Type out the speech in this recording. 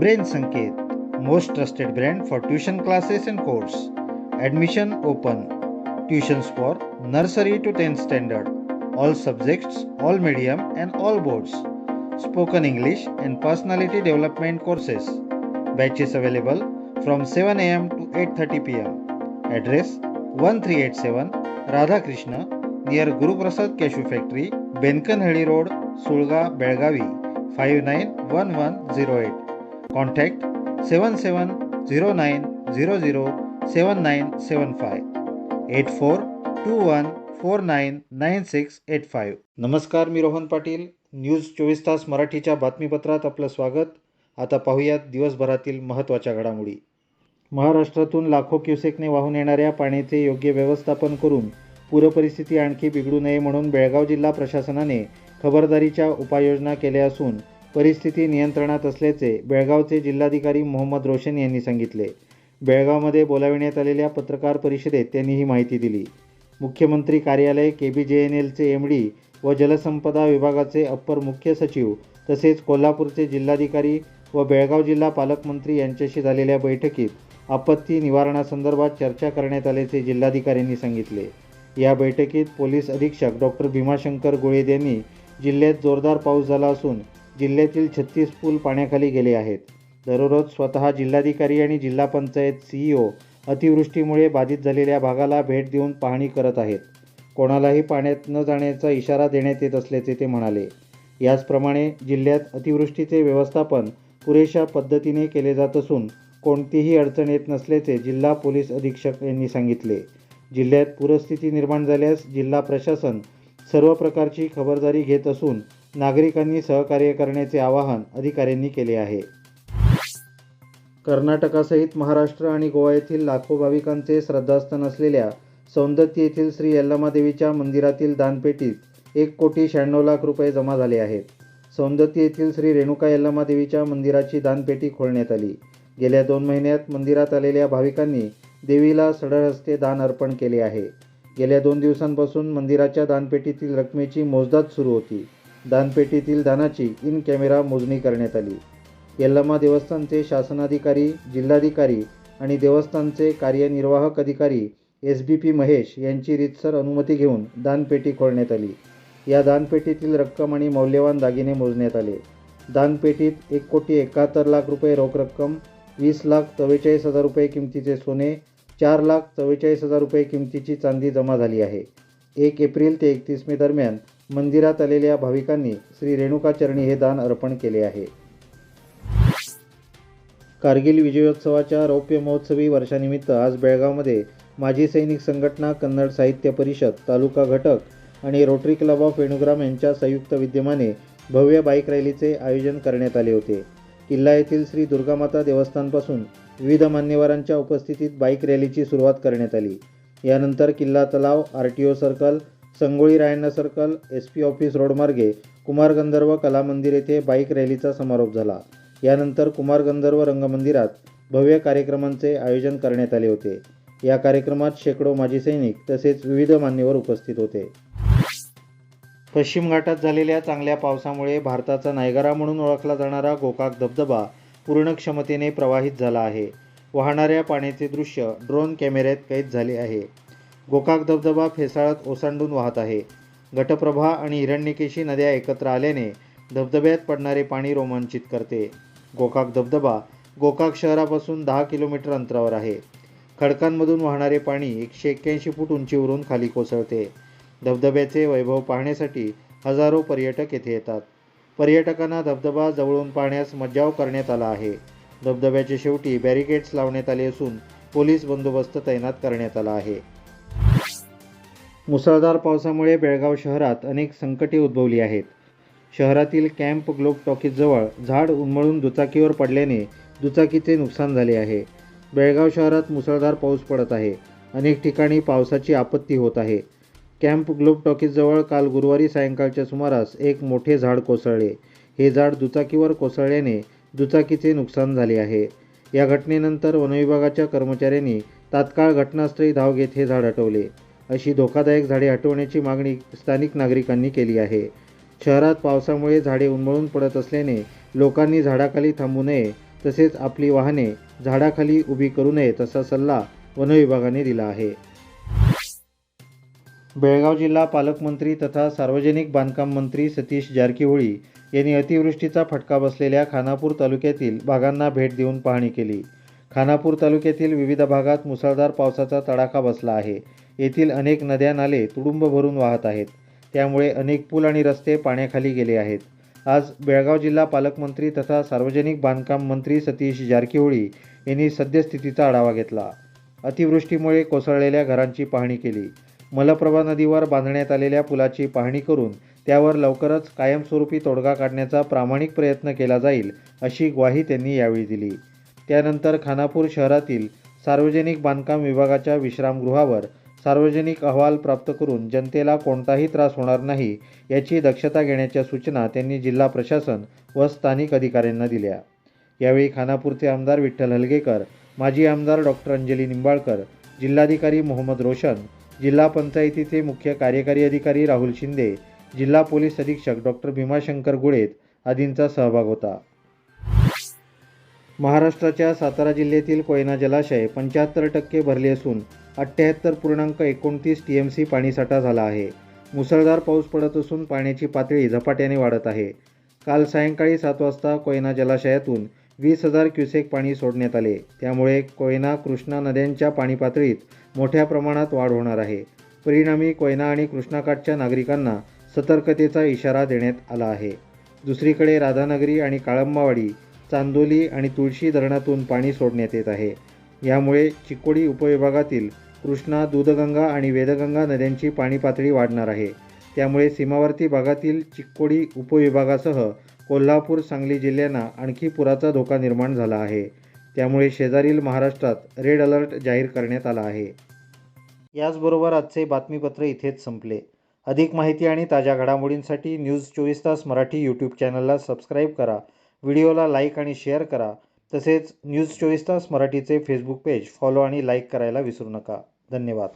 Brain Sanket, most trusted brand for tuition classes and course. Admission open. Tuitions for nursery to 10th standard. All subjects, all medium and all boards. Spoken English and personality development courses. Batches available from 7 am to 8:30 pm. Address 1387 Radha Krishna near Guru Prasad Cashew Factory, Benkanhಳ್ಳಿ Road, Sulga, Belgavi 591108. Contact 7709007975 8421499685. नमस्कार, मी Rohan Patil. News 24 तास मराठीच्या बातमीपत्रात आपलं स्वागत. आता पाहूयात दिवसभरातील महत्त्वाच्या घडामोडी. महाराष्ट्रातून लाखो क्युसेकने वाहून येणाऱ्या पाण्याचे योग्य व्यवस्थापन करून पूरपरिस्थिती आणखी बिघडू नये म्हणून बेळगाव जिल्हा प्रशासनाने खबरदारीच्या उपाययोजना केल्या असून परिस्थिती नियंत्रणात असल्याचे बेळगावचे जिल्हाधिकारी मोहम्मद रोशन यांनी सांगितले. बेळगावमध्ये बोलाविण्यात आलेल्या पत्रकार परिषदेत त्यांनी ही माहिती दिली. मुख्यमंत्री कार्यालय, KBJNLचे MD व जलसंपदा विभागाचे अप्पर मुख्य सचिव तसेच कोल्हापूरचे जिल्हाधिकारी व बेळगाव जिल्हा पालकमंत्री यांच्याशी झालेल्या बैठकीत आपत्ती निवारणासंदर्भात चर्चा करण्यात आल्याचे जिल्हाधिकाऱ्यांनी सांगितले. या बैठकीत पोलीस अधीक्षक डॉक्टर भीमाशंकर गोळेद यांनी जिल्ह्यात जोरदार पाऊस झाला असून जिल्ह्यातील 36 पूल पाण्याखाली गेले आहेत. दररोज स्वतः जिल्हाधिकारी आणि जिल्हा पंचायत CEO अतिवृष्टीमुळे बाधित झालेल्या भागाला भेट देऊन पाहणी करत आहेत. कोणालाही पाण्यात न जाण्याचा इशारा देण्यात येत असल्याचे ते म्हणाले. याचप्रमाणे जिल्ह्यात अतिवृष्टीचे व्यवस्थापन पुरेशा पद्धतीने केले जात असून कोणतीही अडचण येत नसल्याचे जिल्हा पोलीस अधीक्षक यांनी सांगितले. जिल्ह्यात पूरस्थिती निर्माण झाल्यास जिल्हा प्रशासन सर्व प्रकारची खबरदारी घेत असून नागरिकांनी सहकार्य करण्याचे आवाहन अधिकाऱ्यांनी केले आहे. कर्नाटकासहित महाराष्ट्र आणि गोवा येथील लाखो भाविकांचे श्रद्धास्थान असलेल्या सौंदत्ती येथील श्री यल्लमादेवीच्या मंदिरातील दानपेटीत 1,96,00,000 रुपये जमा झाले आहेत. सौंदत्ती येथील श्री रेणुका यल्लमादेवीच्या मंदिराची दानपेटी खोलण्यात आली. गेल्या 2 महिन्यात मंदिरात आलेल्या भाविकांनी देवीला सढळ हस्ते दान अर्पण केले आहे. गेल्या 2 दिवसांपासून मंदिराच्या दानपेटीतील रकमेची मोजदाद सुरू होती. दानपेटीतील दानाची इन कॅमेरा मोजणी करण्यात आली. यल्लमा देवस्थानचे शासनाधिकारी, जिल्हाधिकारी आणि देवस्थानचे कार्यनिर्वाहक अधिकारी SBP महेश यांची रीतसर अनुमती घेऊन दानपेटी खोलण्यात आली. या दानपेटीतील रक्कम आणि मौल्यवान दागिने मोजण्यात आले. दानपेटीत 1,71,00,000 रुपये रोख रक्कम, 20,44,000 रुपये किमतीचे सोने, 4,44,000 रुपये किमतीची चांदी जमा झाली आहे. 1 एप्रिल ते 31 मे दरम्यान मंदिरात आलेल्या भाविकांनी श्री रेणुकाचरणी हे दान अर्पण केले आहे. कारगिल विजयोत्सवाच्या रौप्य महोत्सवी वर्षानिमित्त आज बेळगावमध्ये माजी सैनिक संघटना, कन्नड साहित्य परिषद, तालुका घटक आणि रोटरी क्लब ऑफ वेणुग्राम यांच्या संयुक्त विद्यमाने भव्य बाईक रॅलीचे आयोजन करण्यात आले होते. किल्ला येथील श्री दुर्गामाता देवस्थानपासून विविध मान्यवरांच्या उपस्थितीत बाईक रॅलीची सुरुवात करण्यात आली. यानंतर किल्ला तलाव, RTO circle, Sangolli Rayanna circle, SP office रोडमार्गे कुमार गंधर्व कला मंदिर येथे बाईक रॅलीचा समारोप झाला. यानंतर कुमार गंधर्व रंगमंदिरात भव्य कार्यक्रमांचे आयोजन करण्यात आले होते. या कार्यक्रमात शेकडो माजी सैनिक तसेच विविध मान्यवर उपस्थित होते. पश्चिम घाटात झालेल्या चांगल्या पावसामुळे भारताचा नायगरा म्हणून ओळखला जाणारा गोकाक धबधबा पूर्ण क्षमतेने प्रवाहित झाला आहे. वाहणाऱ्या पाण्याचे दृश्य ड्रोन कॅमेऱ्यात कैद झाले आहे. गोकाक धबधबा फेसाळत ओसांडून वाहत आहे. घटप्रभा आणि हिरण्यकेशी नद्या एकत्र आल्याने धबधब्यात पडणारे पाणी रोमांचित करते. गोकाक धबधबा गोकाक शहरापासून 10 किलोमीटर अंतरावर आहे. खडकांमधून वाहणारे पाणी 181 फूट उंचीवरून खाली कोसळते. धबधब्याचे वैभव पाहण्यासाठी हजारो पर्यटक येथे येतात. पर्यटकांना धबधबा जवळून पाहण्यास मज्जाव करण्यात आला आहे. धबधब्याच्या शेवटी बॅरिकेड्स लावण्यात आले असून पोलीस बंदोबस्त तैनात करण्यात आला आहे. मुसळधार पावसामुळे बेळगाव शहरात अनेक संकटे उद्भवली आहेत. शहरातील कॅम्प ग्लोब टॉकीजजवळ झाड उन्मळून दुचाकीवर पडल्याने दुचाकीचे नुकसान झाले आहे. बेळगाव शहरात मुसळधार पाऊस पडत आहे. अनेक ठिकाणी पावसाची आपत्ती होत आहे. कॅम्प ग्लोब टॉकीजजवळ काल गुरुवारी सायंकाळच्या सुमारास एक मोठे झाड कोसळले. हे झाड दुचाकीवर कोसळल्याने दुचाकीचे नुकसान झाले आहे. या घटनेनंतर वनविभागाच्या कर्मचाऱ्यांनी तात्काळ घटनास्थळी धाव घेत हे झाड हटवले. अशी धोकादायक झाडे हटवण्याची मागणी स्थानिक नागरिकांनी केली आहे. शहरात पावसामुळे झाडे उन्मळून पडत असल्याने लोकांनी झाडाखाली थांबू नये तसेच आपली वाहने झाडाखाली उभी करू नयेत असा सल्ला वनविभागाने दिला आहे. बेळगाव जिल्हा पालकमंत्री तथा सार्वजनिक बांधकाम मंत्री सतीश जारकिहोळी यांनी अतिवृष्टीचा फटका बसलेल्या खानापूर तालुक्यातील भागांना भेट देऊन पाहणी केली. खानापूर तालुक्यातील विविध भागात मुसळधार पावसाचा तडाखा बसला आहे. येथील अनेक नद्या नाले तुडुंब भरून वाहत आहेत. त्यामुळे अनेक पूल आणि रस्ते पाण्याखाली गेले आहेत. आज बेळगाव जिल्हा पालकमंत्री तथा सार्वजनिक बांधकाम मंत्री सतीश जारकिहोळी यांनी सद्यस्थितीचा आढावा घेतला. अतिवृष्टीमुळे कोसळलेल्या घरांची पाहणी केली. मलप्रभा नदीवर बांधण्यात आलेल्या पुलाची पाहणी करून त्यावर लवकरच कायमस्वरूपी तोडगा काढण्याचा प्रामाणिक प्रयत्न केला जाईल अशी ग्वाही त्यांनी यावेळी दिली. त्यानंतर खानापूर शहरातील सार्वजनिक बांधकाम विभागाच्या विश्रामगृहावर सार्वजनिक अहवाल प्राप्त करून जनतेला कोणताही त्रास होणार नाही याची दक्षता घेण्याच्या सूचना त्यांनी जिल्हा प्रशासन व स्थानिक अधिकाऱ्यांना दिल्या. यावेळी खानापूरचे आमदार विठ्ठल हलगेकर, माजी आमदार डॉक्टर अंजली निंबाळकर, जिल्हाधिकारी मोहम्मद रोशन, जिल्हा पंचायतीचे मुख्य कार्यकारी अधिकारी राहुल शिंदे, जिल्हा पोलीस अधीक्षक डॉक्टर भीमाशंकर गुळेत आदींचा सहभाग होता. महाराष्ट्राच्या सातारा जिल्ह्यातील कोयना जलाशय 75% भरले असून 78.29 TMC पाणीसाठा झाला आहे. मुसळधार पाऊस पडत असून पाण्याची पातळी झपाट्याने वाढत आहे. काल सायंकाळी 7 वाजता कोयना जलाशयातून 20,000 क्युसेक पाणी सोडण्यात आले. त्यामुळे कोयना कृष्णा नद्यांच्या पाणी पातळीत मोठ्या प्रमाणात वाढ होणार आहे. परिणामी कोयना आणि कृष्णाकाठच्या नागरिकांना सतर्कतेचा इशारा देण्यात आला आहे. दुसरीकडे राधानगरी आणि काळंबावाडी, चांदोली आणि तुळशी धरणातून पाणी सोडण्यात येत आहे. यामुळे चिक्कोडी उपविभागातील कृष्णा, दूधगंगा आणि वेदगंगा नद्यांची पाणी पातळी वाढणार आहे. त्यामुळे सीमावर्ती भागातील चिक्कोडी उपविभागासह कोल्हापूर, सांगली जिल्ह्यांना आणखी पुराचा धोका निर्माण झाला आहे. त्यामुळे शेजारील महाराष्ट्रात रेड अलर्ट जाहीर करण्यात आला आहे. याचबरोबर आजचे बातमीपत्र इथेच संपले. अधिक माहिती आणि ताज्या घडामोडींसाठी न्यूज 24 तास मराठी यूट्यूब चॅनलला सबस्क्राईब करा. व्हिडिओला लाईक आणि शेअर करा. तसेच न्यूज 24 तास मराठीचे फेसबुक पेज फॉलो आणि लाईक करायला विसरू नका. धन्यवाद.